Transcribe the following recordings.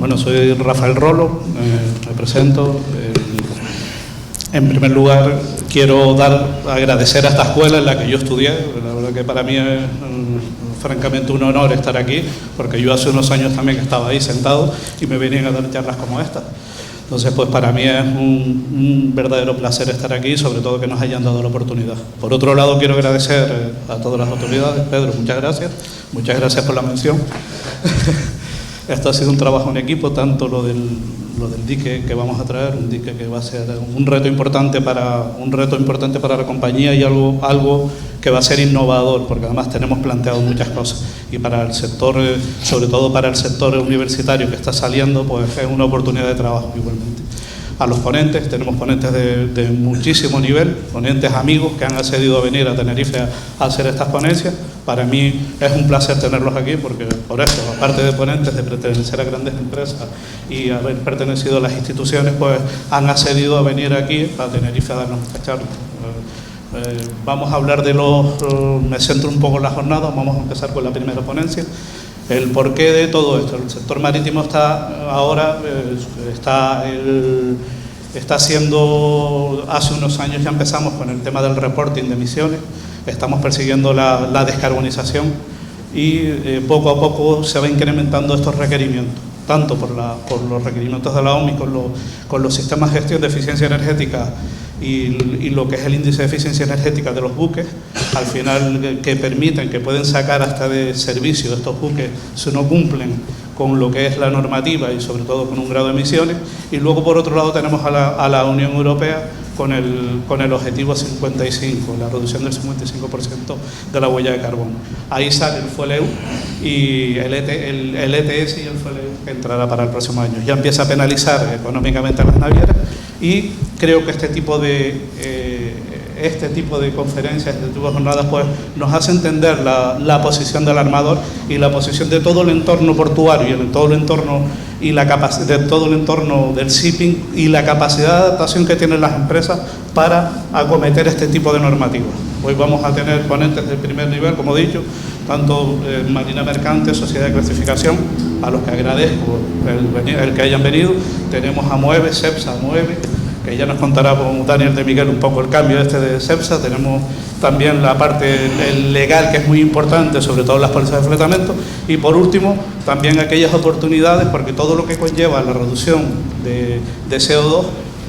Bueno, soy Rafael Rolo, me presento. En primer lugar, quiero agradecer a esta escuela en la que yo estudié. La verdad que para mí es francamente un honor estar aquí, porque yo hace unos años también estaba ahí sentado y me venían a dar charlas como esta. Entonces, pues para mí es un verdadero placer estar aquí, sobre todo que nos hayan dado la oportunidad. Por otro lado, quiero agradecer a todas las autoridades. Pedro, muchas gracias por la mención. Esto ha sido un trabajo en equipo, tanto lo del dique que vamos a traer, un dique que va a ser un reto importante para la compañía y algo que va a ser innovador, porque además tenemos planteado muchas cosas. Y para el sector, sobre todo para el sector universitario que está saliendo, pues es una oportunidad de trabajo igualmente. A los ponentes, tenemos ponentes de muchísimo nivel, ponentes amigos que han accedido a venir a Tenerife a hacer estas ponencias. Para mí es un placer tenerlos aquí, porque por eso, aparte de ponentes, de pertenecer a grandes empresas y haber pertenecido a las instituciones, pues han accedido a venir aquí a Tenerife a darnos esta charla. Vamos a hablar me centro un poco en la jornada, vamos a empezar con la primera ponencia. El porqué de todo esto. El sector marítimo está haciendo, hace unos años ya empezamos con el tema del reporting de emisiones, estamos persiguiendo la descarbonización y poco a poco se va incrementando estos requerimientos, tanto por los requerimientos de la OMI con los sistemas de gestión de eficiencia energética y lo que es el índice de eficiencia energética de los buques, al final que permiten, que pueden sacar hasta de servicio estos buques si no cumplen con lo que es la normativa y sobre todo con un grado de emisiones. Y luego por otro lado tenemos a la Unión Europea con el objetivo 55, la reducción del 55% de la huella de carbono. Ahí sale el FuelEU y el ETS y el FuelEU que entrará para el próximo año. Ya empieza a penalizar económicamente a las navieras y creo que este tipo de conferencias, este tipo de jornadas, pues nos hace entender la posición del armador y la posición de todo el entorno portuario y todo el entorno de todo el entorno del shipping y la capacidad de adaptación que tienen las empresas para acometer este tipo de normativas. Hoy vamos a tener ponentes del primer nivel, como he dicho, tanto Marina Mercante, Sociedad de Clasificación, a los que agradezco el que hayan venido. Tenemos a Moeve, Cepsa, Moeve, que ya nos contará con Daniel de Miguel un poco el cambio de Cepsa. Tenemos también la parte legal, que es muy importante, sobre todo las pólizas de fletamento. Y por último, también aquellas oportunidades, porque todo lo que conlleva la reducción de CO2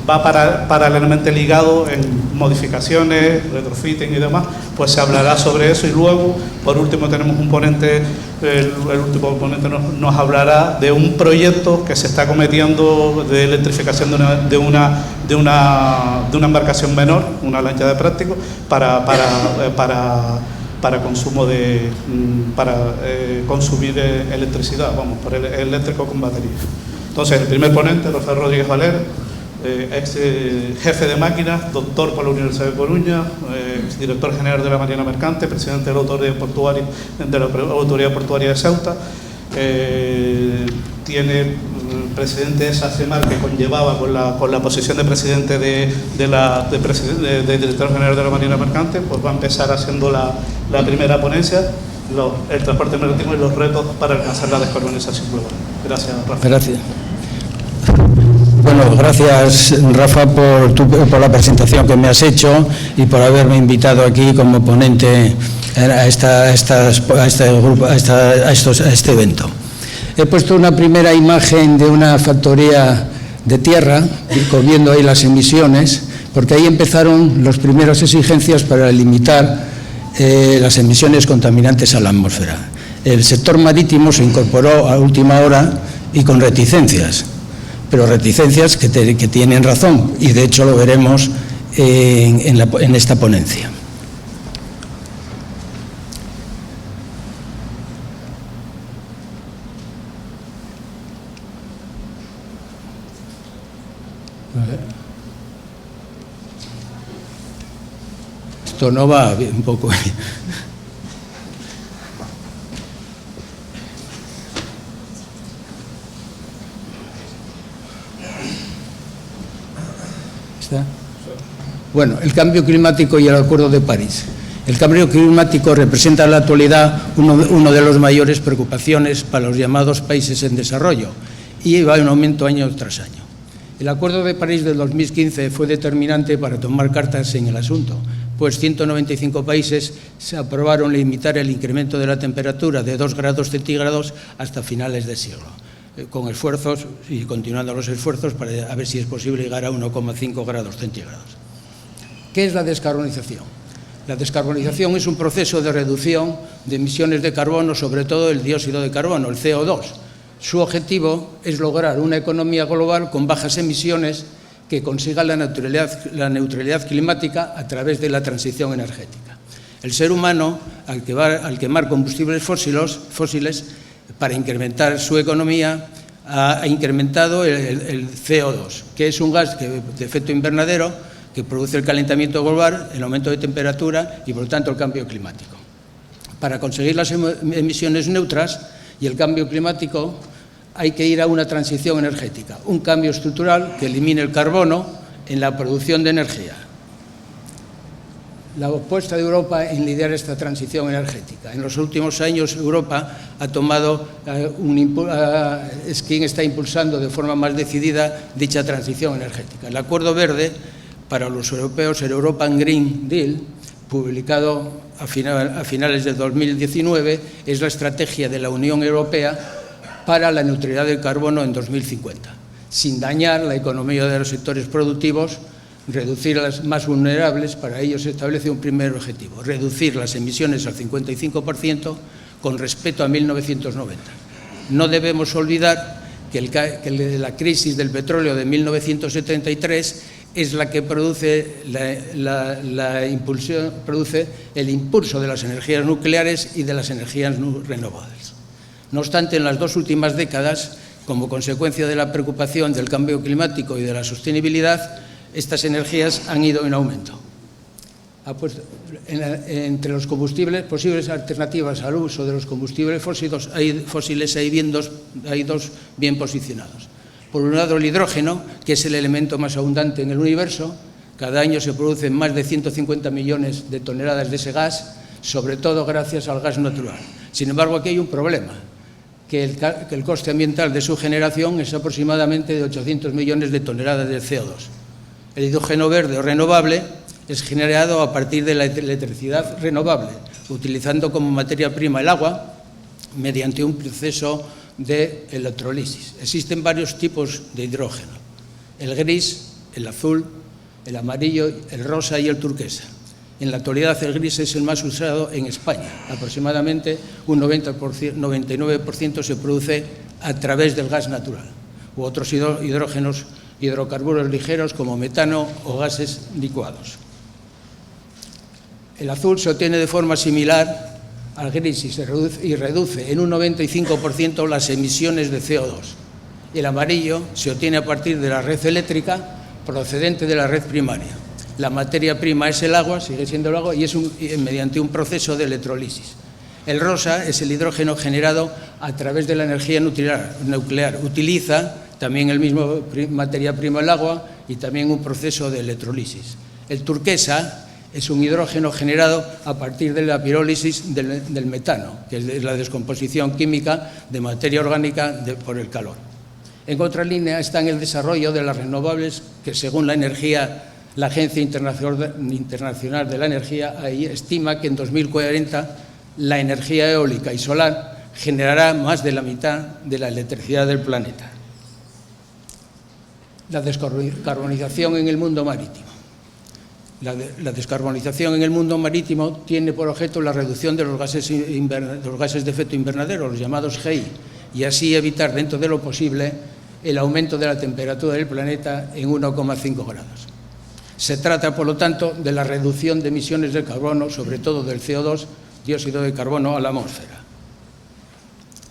va paralelamente ligado en modificaciones, retrofitting y demás, pues se hablará sobre eso. Y luego, por último, tenemos un ponente, el último ponente nos hablará de un proyecto que se está cometiendo de electrificación de una embarcación menor, una lancha de práctico, para consumir electricidad, por el eléctrico con baterías. Entonces, el primer ponente, Rafael Rodríguez Valer, ex jefe de máquinas, doctor por la Universidad de Coruña, director general de la Marina Mercante, presidente de la Autoridad Portuaria de Ceuta, tiene presidente de SACEMAR, que conllevaba con la posición de presidente de director general de la Marina Mercante. Pues va a empezar haciendo la primera ponencia, el transporte marítimo y los retos para alcanzar la descarbonización global. Gracias, Rafa. Gracias. Bueno, gracias, Rafa, por la presentación que me has hecho y por haberme invitado aquí como ponente a este evento. He puesto una primera imagen de una factoría de tierra, viendo ahí las emisiones, porque ahí empezaron las primeras exigencias para limitar las emisiones contaminantes a la atmósfera. El sector marítimo se incorporó a última hora y con reticencias, pero reticencias que tienen razón, y de hecho lo veremos en esta ponencia. Esto no va bien, un poco. Bueno, el cambio climático y el Acuerdo de París. El cambio climático representa en la actualidad uno de los mayores preocupaciones para los llamados países en desarrollo y va en aumento año tras año. El Acuerdo de París del 2015 fue determinante para tomar cartas en el asunto, pues 195 países se aprobaron limitar el incremento de la temperatura de 2 grados centígrados hasta finales de siglo, con esfuerzos y continuando los esfuerzos para ver si es posible llegar a 1,5 grados centígrados. ¿Qué es la descarbonización? La descarbonización es un proceso de reducción de emisiones de carbono, sobre todo el dióxido de carbono, el CO2. Su objetivo es lograr una economía global con bajas emisiones que consiga la neutralidad climática a través de la transición energética. El ser humano, al quemar combustibles fósiles para incrementar su economía, ha incrementado el CO2, que es un gas de efecto invernadero que produce el calentamiento global, el aumento de temperatura y, por lo tanto, el cambio climático. Para conseguir las emisiones neutras y el cambio climático hay que ir a una transición energética, un cambio estructural que elimine el carbono en la producción de energía. La apuesta de Europa en liderar esta transición energética. En los últimos años Europa ha tomado es quien está impulsando de forma más decidida dicha transición energética. El Acuerdo Verde para los europeos, el European Green Deal, publicado a finales de 2019, es la estrategia de la Unión Europea para la neutralidad del carbono en 2050, sin dañar la economía de los sectores productivos, reducir a las más vulnerables. Para ello se establece un primer objetivo, reducir las emisiones al 55% con respecto a 1990. No debemos olvidar que la crisis del petróleo de 1973 es la que produce el impulso de las energías nucleares y de las energías renovables. No obstante, en las 2 últimas décadas, como consecuencia de la preocupación del cambio climático y de la sostenibilidad, estas energías han ido en aumento. Entre los combustibles, posibles alternativas al uso de los combustibles fósiles hay dos bien posicionados. Por un lado, el hidrógeno, que es el elemento más abundante en el universo. Cada año se producen más de 150 millones de toneladas de ese gas, sobre todo gracias al gas natural. Sin embargo, aquí hay un problema, que el coste ambiental de su generación es aproximadamente de 800 millones de toneladas de CO2. El hidrógeno verde o renovable es generado a partir de la electricidad renovable, utilizando como materia prima el agua mediante un proceso de electrolisis. Existen varios tipos de hidrógeno: el gris, el azul, el amarillo, el rosa y el turquesa. En la actualidad el gris es el más usado en España. Aproximadamente un 99% se produce a través del gas natural u otros hidrocarburos ligeros como metano o gases licuados. El azul se obtiene de forma similar al gris y reduce en un 95% las emisiones de CO2. El amarillo se obtiene a partir de la red eléctrica procedente de la red primaria. La materia prima es el agua, sigue siendo el agua, y es mediante un proceso de electrolisis. El rosa es el hidrógeno generado a través de la energía nuclear. Utiliza también el mismo materia prima, el agua, y también un proceso de electrolisis. El turquesa es un hidrógeno generado a partir de la pirólisis del metano, que es la descomposición química de materia orgánica por el calor. En contralínea está en el desarrollo de las renovables, que según la Agencia Internacional de la Energía estima que en 2040 la energía eólica y solar generará más de la mitad de la electricidad del planeta. La descarbonización en el mundo marítimo. La descarbonización en el mundo marítimo tiene por objeto la reducción de los gases de efecto invernadero, los llamados GEI, y así evitar, dentro de lo posible, el aumento de la temperatura del planeta en 1,5 grados. Se trata, por lo tanto, de la reducción de emisiones de carbono, sobre todo del CO2, dióxido de carbono, a la atmósfera.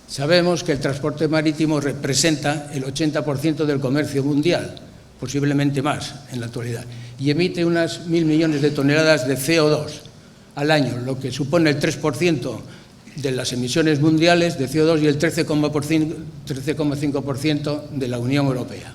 Sabemos que el transporte marítimo representa el 80% del comercio mundial, posiblemente más en la actualidad, y emite unas 1.000 millones de toneladas de CO2 al año, lo que supone el 3% de las emisiones mundiales de CO2 y el 13,5% de la Unión Europea.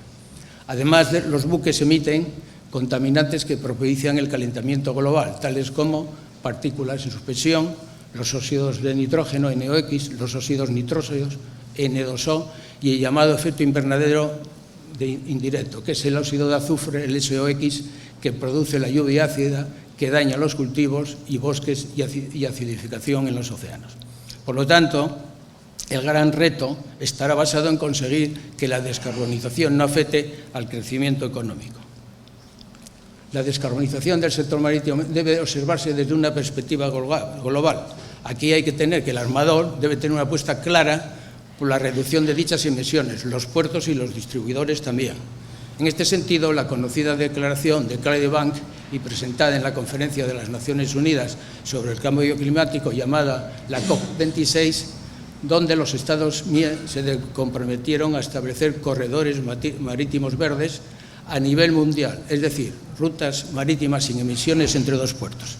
Además, los buques emiten contaminantes que propician el calentamiento global, tales como partículas en suspensión, los óxidos de nitrógeno, NOx, los óxidos nitróseos, N2O, y el llamado efecto invernadero indirecto, que es el óxido de azufre, el SOX, que produce la lluvia ácida, que daña los cultivos y bosques y acidificación en los océanos. Por lo tanto, el gran reto estará basado en conseguir que la descarbonización no afecte al crecimiento económico. La descarbonización del sector marítimo debe observarse desde una perspectiva global. Aquí hay que tener que el armador debe tener una apuesta clara por la reducción de dichas emisiones, los puertos y los distribuidores también. En este sentido, la conocida declaración de Clydebank y presentada en la Conferencia de las Naciones Unidas sobre el Cambio Climático, llamada la COP26, donde los Estados se comprometieron a establecer corredores marítimos verdes a nivel mundial, es decir, rutas marítimas sin emisiones entre dos puertos.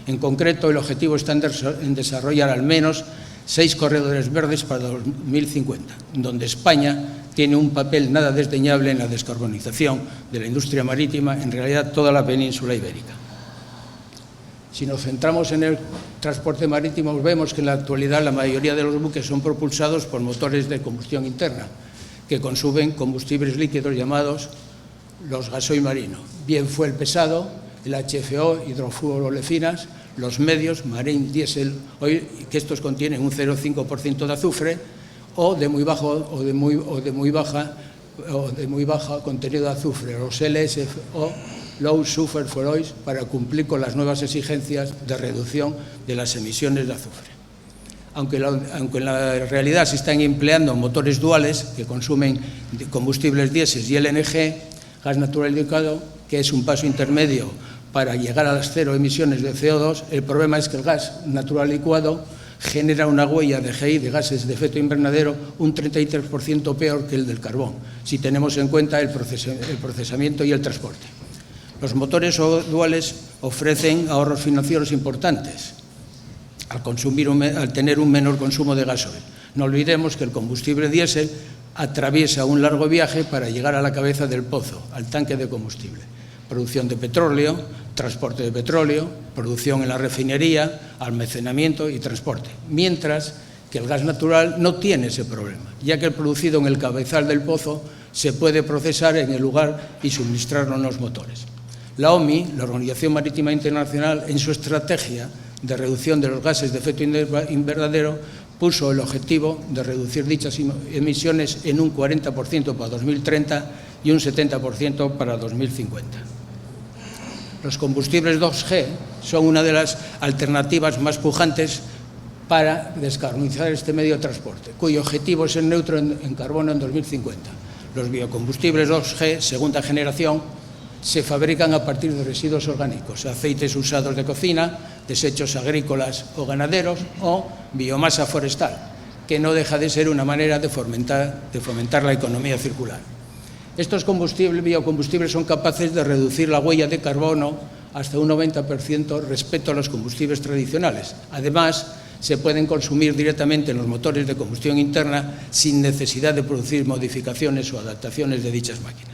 En concreto, el objetivo está en desarrollar al menos 6 corredores verdes para 2050, donde España tiene un papel nada desdeñable en la descarbonización de la industria marítima, en realidad toda la península ibérica. Si nos centramos en el transporte marítimo, vemos que en la actualidad la mayoría de los buques son propulsados por motores de combustión interna, que consumen combustibles líquidos llamados los gasoil marinos, bien fuel pesado, el HFO, hidrofluorolefinas, los medios, marine diesel oil, que estos contienen un 0,5% de azufre, o de muy baja contenido de azufre, los LSFO, Low Sulfur Fuel Oils, para cumplir con las nuevas exigencias de reducción de las emisiones de azufre. Aunque en la realidad se están empleando motores duales que consumen combustibles diésel y LNG, gas natural licuado, que es un paso intermedio para llegar a las 0 emisiones de CO2, el problema es que el gas natural licuado genera una huella de GI, de gases de efecto invernadero, un 33% peor que el del carbón, si tenemos en cuenta el procesamiento y el transporte. Los motores duales ofrecen ahorros financieros importantes al tener un menor consumo de gasoil. No olvidemos que el combustible diésel atraviesa un largo viaje para llegar a la cabeza del pozo, al tanque de combustible. Producción de petróleo, transporte de petróleo, producción en la refinería, almacenamiento y transporte. Mientras que el gas natural no tiene ese problema, ya que el producido en el cabezal del pozo se puede procesar en el lugar y suministrarlo en los motores. La OMI, la Organización Marítima Internacional, en su estrategia de reducción de los gases de efecto invernadero, puso el objetivo de reducir dichas emisiones en un 40% para 2030 y un 70% para 2050. Los combustibles 2G son una de las alternativas más pujantes para descarbonizar este medio de transporte, cuyo objetivo es ser neutro en carbono en 2050. Los biocombustibles 2G, segunda generación, se fabrican a partir de residuos orgánicos, aceites usados de cocina, desechos agrícolas o ganaderos o biomasa forestal, que no deja de ser una manera de fomentar la economía circular. Estos biocombustibles son capaces de reducir la huella de carbono hasta un 90% respecto a los combustibles tradicionales. Además, se pueden consumir directamente en los motores de combustión interna sin necesidad de producir modificaciones o adaptaciones de dichas máquinas.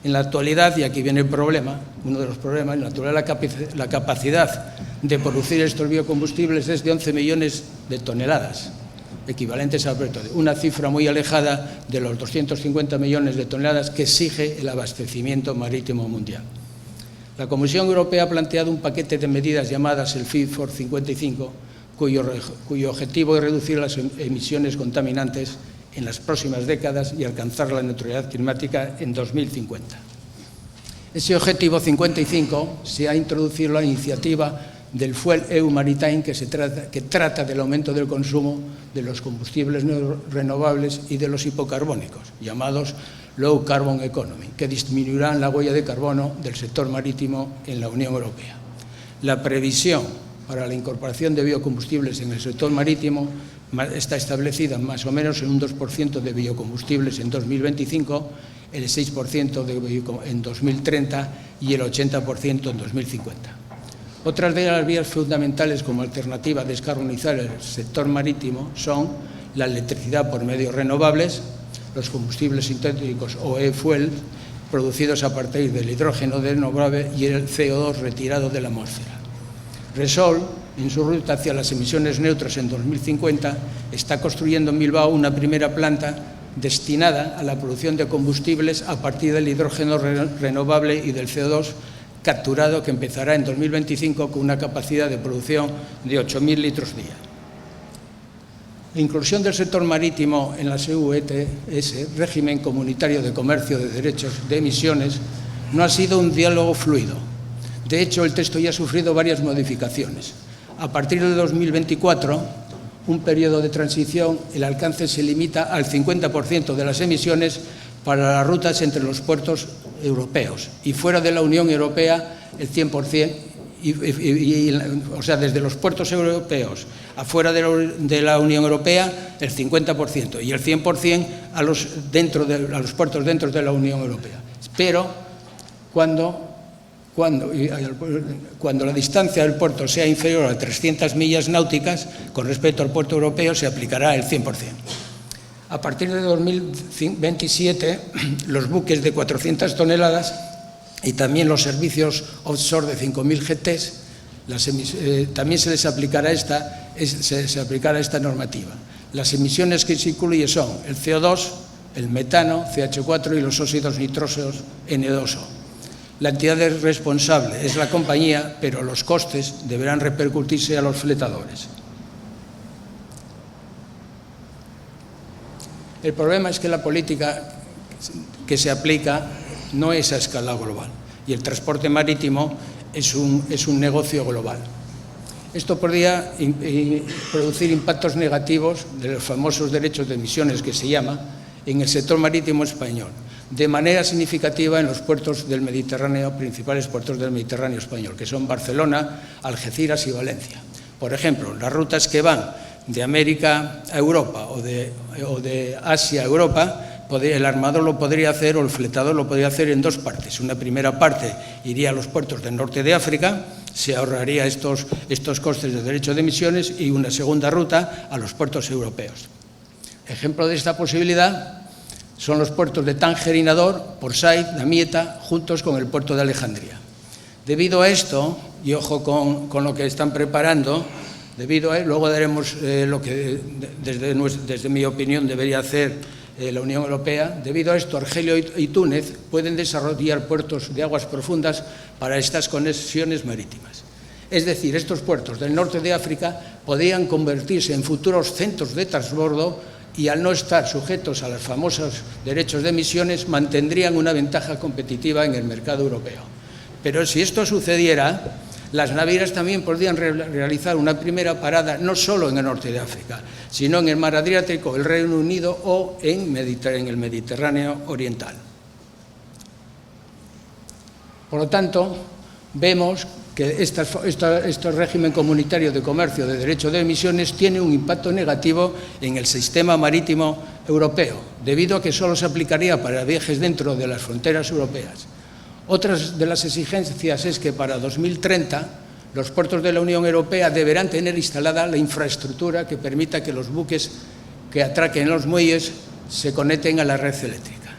En la actualidad, y aquí viene el problema, uno de los problemas, en la actualidad la capacidad de producir estos biocombustibles es de 11 millones de toneladas, equivalentes al petróleo, una cifra muy alejada de los 250 millones de toneladas que exige el abastecimiento marítimo mundial. La Comisión Europea ha planteado un paquete de medidas llamadas el Fit for 55, cuyo objetivo es reducir las emisiones contaminantes en las próximas décadas y alcanzar la neutralidad climática en 2050. Ese objetivo 55 se ha introducido la iniciativa del Fuel EU Maritime, que trata del aumento del consumo de los combustibles no renovables y de los hipocarbónicos, llamados Low Carbon Economy, que disminuirán la huella de carbono del sector marítimo en la Unión Europea. La previsión para la incorporación de biocombustibles en el sector marítimo está establecida más o menos en un 2% de biocombustibles en 2025, el 6% en 2030 y el 80% en 2050. Otras de las vías fundamentales como alternativa a descarbonizar el sector marítimo son la electricidad por medios renovables, los combustibles sintéticos o e-fuel producidos a partir del hidrógeno renovable y el CO2 retirado de la atmósfera. Repsol, en su ruta hacia las emisiones neutras en 2050, está construyendo en Bilbao una primera planta destinada a la producción de combustibles a partir del hidrógeno renovable y del CO2 capturado, que empezará en 2025 con una capacidad de producción de 8.000 litros día. La inclusión del sector marítimo en la SEU-ETS, régimen comunitario de comercio de derechos de emisiones, no ha sido un diálogo fluido. De hecho, el texto ya ha sufrido varias modificaciones. A partir de 2024, un periodo de transición, el alcance se limita al 50% de las emisiones para las rutas entre los puertos europeos y fuera de la Unión Europea el 100%, o sea, desde los puertos europeos afuera de la Unión Europea el 50% y el 100% a los puertos dentro de la Unión Europea. Pero cuando la distancia del puerto sea inferior a 300 millas náuticas, con respecto al puerto europeo se aplicará el 100%. A partir de 2027, los buques de 400 toneladas y también los servicios offshore de 5.000 GTs, también se les aplicará esta normativa. Las emisiones que se incluyen son el CO2, el metano, CH4 y los óxidos nitrosos N2O. La entidad responsable es la compañía, pero los costes deberán repercutirse a los fletadores. El problema es que la política que se aplica no es a escala global y el transporte marítimo es un negocio global. Esto podría producir impactos negativos de los famosos derechos de emisiones, que se llama, en el sector marítimo español, de manera significativa en los puertos del Mediterráneo, principales puertos del Mediterráneo español, que son Barcelona, Algeciras y Valencia. Por ejemplo, las rutas que van de América a Europa o de Asia a Europa, el armador lo podría hacer, o el fletador lo podría hacer en dos partes. Una primera parte iría a los puertos del norte de África, se ahorraría estos costes de derechos de emisiones, y una segunda ruta a los puertos europeos. Ejemplo de esta posibilidad son los puertos de Tánger y Nador, Port Said, Damietta, juntos con el puerto de Alejandría. Debido a esto, y ojo con lo que están preparando, luego daremos lo que desde mi opinión debería hacer la Unión Europea. Debido a esto, Argelia y Túnez pueden desarrollar puertos de aguas profundas para estas conexiones marítimas. Es decir, estos puertos del norte de África podrían convertirse en futuros centros de transbordo y, al no estar sujetos a los famosos derechos de emisiones, mantendrían una ventaja competitiva en el mercado europeo. Pero si esto sucediera, las navieras también podrían realizar una primera parada no solo en el norte de África, sino en el mar Adriático, el Reino Unido o en el Mediterráneo oriental. Por lo tanto, vemos que este régimen comunitario de comercio de derecho de emisiones tiene un impacto negativo en el sistema marítimo europeo, debido a que solo se aplicaría para viajes dentro de las fronteras europeas. Otras de las exigencias es que para 2030 los puertos de la Unión Europea deberán tener instalada la infraestructura que permita que los buques que atraquen en los muelles se conecten a la red eléctrica.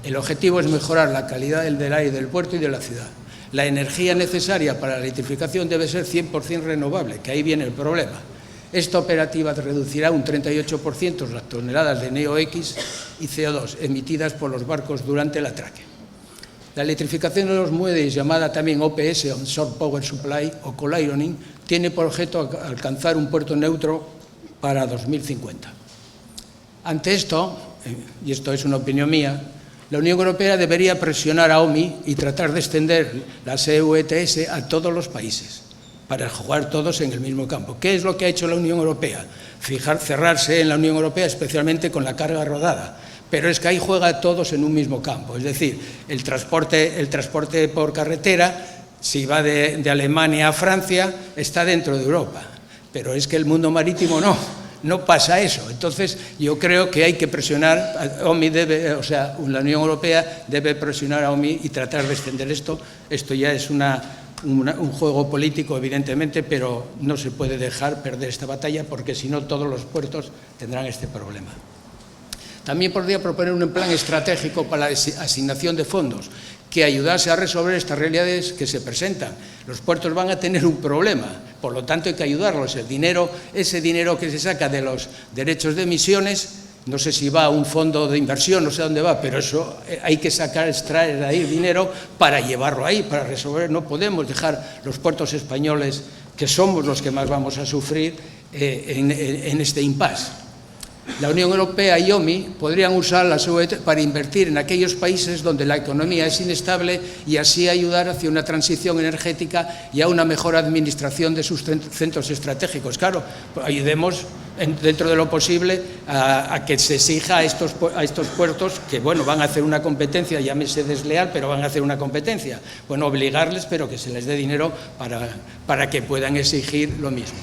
El objetivo es mejorar la calidad del aire del puerto y de la ciudad. La energía necesaria para la electrificación debe ser 100% renovable, que ahí viene el problema. Esta operativa reducirá un 38% las toneladas de NOx y CO2 emitidas por los barcos durante el atraque. La electrificación de los muelles, llamada también OPS, Onshore Power Supply, o coal-ironing, tiene por objeto alcanzar un puerto neutro para 2050. Ante esto, y esto es una opinión mía, la Unión Europea debería presionar a OMI y tratar de extender la SEU-ETS a todos los países, para jugar todos en el mismo campo. ¿Qué es lo que ha hecho la Unión Europea? Cerrarse en la Unión Europea, especialmente con la carga rodada. Pero es que ahí juega todos en un mismo campo. Es decir, el transporte por carretera, si va de Alemania a Francia, está dentro de Europa. Pero es que el mundo marítimo no pasa eso. Entonces, yo creo que hay que presionar, la Unión Europea debe presionar a OMI y tratar de extender esto. Esto ya es un juego político, evidentemente, pero no se puede dejar perder esta batalla, porque si no, todos los puertos tendrán este problema. También podría proponer un plan estratégico para la asignación de fondos que ayudase a resolver estas realidades que se presentan. Los puertos van a tener un problema, Por lo tanto, hay que ayudarlos. Ese dinero que se saca de los derechos de emisiones, no sé si va a un fondo de inversión, no sé dónde va, pero eso hay que extraer de ahí dinero para llevarlo ahí, para resolver. No podemos dejar los puertos españoles, que somos los que más vamos a sufrir, en este impasse. La Unión Europea y OMI podrían usar la SUET para invertir en aquellos países donde la economía es inestable y así ayudar hacia una transición energética y a una mejor administración de sus centros estratégicos. Claro, ayudemos dentro de lo posible a que se exija a estos puertos que, bueno, van a hacer una competencia, llámese desleal, pero van a hacer una competencia. Bueno, obligarles, pero que se les dé dinero para que puedan exigir lo mismo.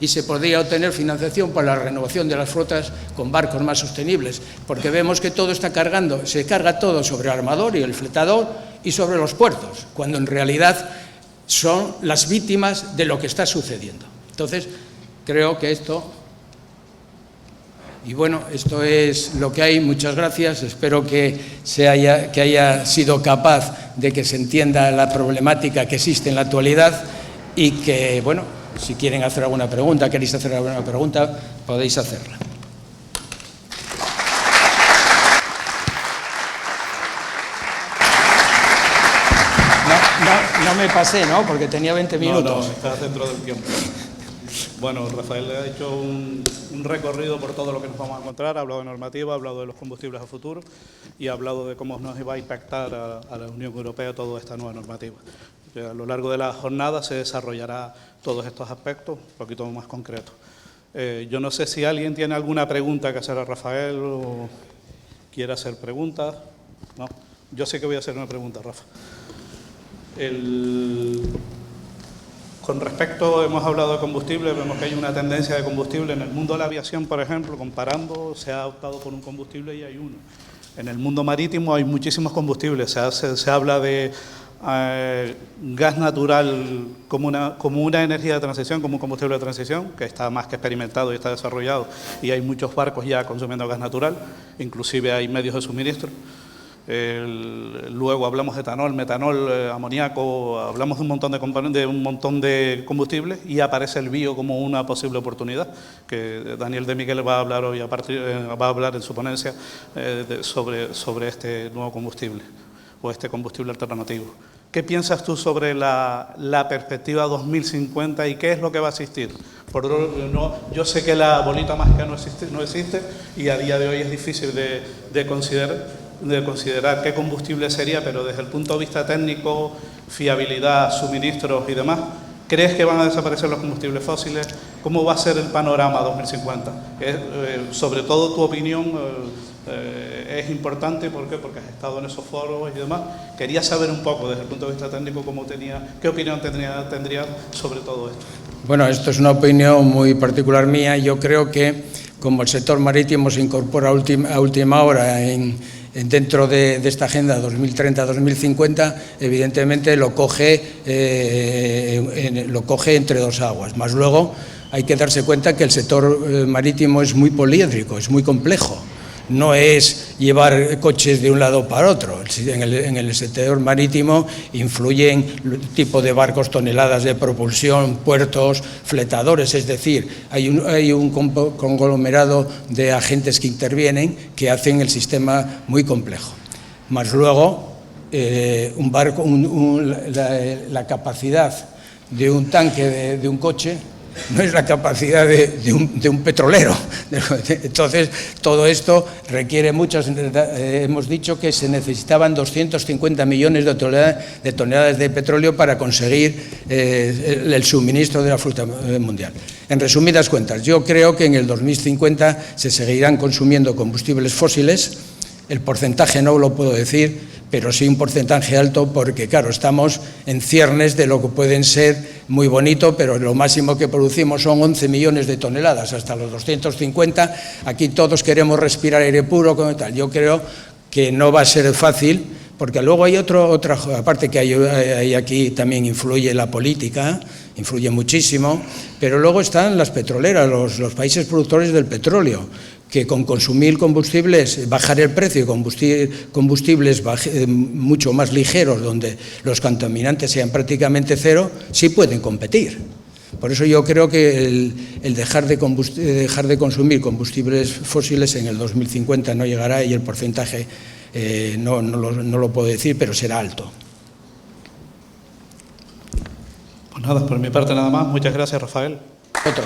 Y se podría obtener financiación para la renovación de las flotas con barcos más sostenibles, porque vemos que todo se carga todo sobre el armador y el fletador y sobre los puertos, cuando en realidad son las víctimas de lo que está sucediendo. Entonces, creo que esto es lo que hay. Muchas gracias. Espero que haya sido capaz de que se entienda la problemática que existe en la actualidad y que, bueno, si quieren hacer alguna pregunta, queréis hacer alguna pregunta, podéis hacerla. No me pasé, ¿no? Porque tenía 20 minutos. No, estás dentro del tiempo. Bueno, Rafael ha hecho un recorrido por todo lo que nos vamos a encontrar, ha hablado de normativa, ha hablado de los combustibles a futuro y ha hablado de cómo nos va a impactar a la Unión Europea toda esta nueva normativa. A lo largo de la jornada se desarrollará todos estos aspectos, un poquito más concretos. Yo no sé si alguien tiene alguna pregunta que hacer a Rafael o quiere hacer preguntas. ¿No? Yo sé que voy a hacer una pregunta, Rafa. Con respecto, hemos hablado de combustible, vemos que hay una tendencia de combustible. En el mundo de la aviación, por ejemplo, comparando, se ha optado por un combustible y hay uno. En el mundo marítimo hay muchísimos combustibles, se habla de gas natural como una energía de transición, como un combustible de transición, que está más que experimentado y está desarrollado, y hay muchos barcos ya consumiendo gas natural, inclusive hay medios de suministro. Luego hablamos de etanol, metanol, amoníaco, hablamos de un montón de combustibles y aparece el bio como una posible oportunidad, que Daniel de Miguel va a hablar hoy, va a hablar en su ponencia sobre este nuevo combustible o este combustible alternativo. ¿Qué piensas tú sobre la perspectiva 2050 y qué es lo que va a existir? Yo sé que la bolita mágica no existe y a día de hoy es difícil de considerar qué combustible sería, pero desde el punto de vista técnico, fiabilidad, suministros y demás, ¿crees que van a desaparecer los combustibles fósiles? ¿Cómo va a ser el panorama 2050? Sobre todo tu opinión es importante. ¿Por qué? Porque has estado en esos foros y demás. Quería saber un poco desde el punto de vista técnico qué opinión tendrías sobre todo esto. Bueno, esto es una opinión muy particular mía. Yo creo que como el sector marítimo se incorpora a última hora dentro de esta agenda 2030-2050, evidentemente lo coge entre dos aguas. Más luego hay que darse cuenta que el sector marítimo es muy poliédrico, es muy complejo. No es llevar coches de un lado para otro. En el sector marítimo influyen tipo de barcos, toneladas de propulsión, puertos, fletadores, es decir, hay un conglomerado de agentes que intervienen que hacen el sistema muy complejo. Más luego, un barco, la capacidad de un tanque de un coche no es la capacidad de un petrolero. Entonces, todo esto requiere muchas. Hemos dicho que se necesitaban 250 millones de toneladas de petróleo para conseguir el suministro de la flota mundial. En resumidas cuentas, yo creo que en el 2050 se seguirán consumiendo combustibles fósiles. El porcentaje no lo puedo decir, pero sí un porcentaje alto porque, claro, estamos en ciernes de lo que pueden ser muy bonito, pero lo máximo que producimos son 11 millones de toneladas, hasta los 250. Aquí todos queremos respirar aire puro, como tal. Yo creo que no va a ser fácil, porque luego hay otra aparte que hay aquí también influye la política, influye muchísimo, pero luego están las petroleras, los países productores del petróleo, que con consumir combustibles, bajar el precio y combustibles mucho más ligeros, donde los contaminantes sean prácticamente cero, sí pueden competir. Por eso yo creo que el dejar de consumir combustibles fósiles en el 2050 no llegará, y el porcentaje no lo puedo decir, pero será alto. Pues nada, por mi parte nada más. Muchas gracias, Rafael. Otro.